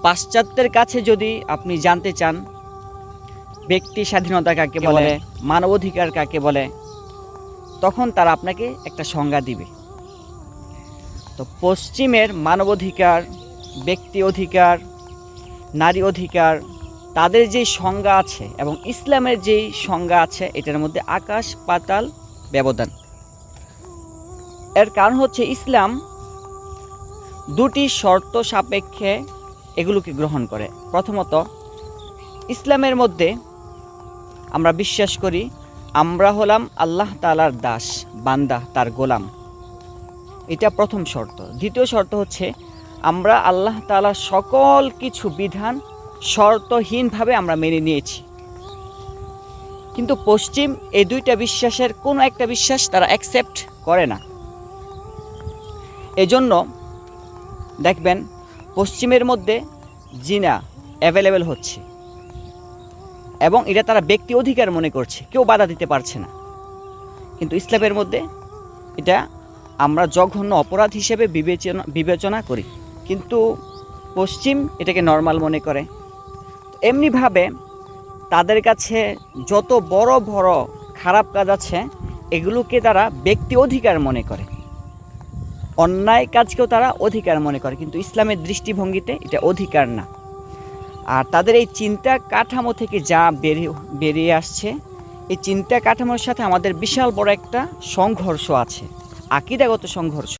পাশ্চাত্যের কাছে যদি আপনি জানতে চান ব্যক্তি স্বাধীনতা কাকে বলে, মানবাধিকার কাকে বলে, তখন তারা আপনাকে একটা সংজ্ঞা দিবে। তো পশ্চিমের মানবাধিকার, ব্যক্তি অধিকার, নারী অধিকার, তাদের যেই সংজ্ঞা আছে এবং ইসলামের যেই সংজ্ঞা আছে, এটার মধ্যে আকাশ পাতাল ব্যবধান। এর কারণ হচ্ছে ইসলাম দুটি শর্ত সাপেক্ষে এগুলোকে গ্রহণ করে। প্রথমত, ইসলামের মধ্যে আমরা বিশ্বাস করি আমরা হলাম আল্লাহ তাআলার দাস, বান্দা, তার গোলাম। এটা প্রথম শর্ত। দ্বিতীয় শর্ত হচ্ছে আমরা আল্লাহ তাআলার সকল কিছু বিধান শর্তহীনভাবে আমরা মেনে নিয়েছি। কিন্তু পশ্চিম এই দুইটা বিশ্বাসের কোনো একটা বিশ্বাস তারা অ্যাকসেপ্ট করে না। এজন্য দেখবেন পশ্চিমের মধ্যে জিনা অ্যাভেলেবেল হচ্ছে এবং এটা তারা ব্যক্তি অধিকার মনে করছে, কেউ বাধা দিতে পারছে না। কিন্তু ইসলামের মধ্যে এটা আমরা জঘন্য অপরাধ হিসেবে বিবেচনা করি, কিন্তু পশ্চিম এটাকে নর্মাল মনে করে। এমনিভাবে তাদের কাছে যত বড় বড় খারাপ কাজ আছে এগুলোকে তারা ব্যক্তি অধিকার মনে করে, অন্যায় কাজকেও তারা অধিকার মনে করে, কিন্তু ইসলামের দৃষ্টিভঙ্গিতে এটা অধিকার না। আর তাদের এই চিন্তা কাঠামো থেকে যা বেরিয়ে আসছে, এই চিন্তা কাঠামোর সাথে আমাদের বিশাল বড় একটা সংঘর্ষ আছে, আকীদাগত সংঘর্ষ।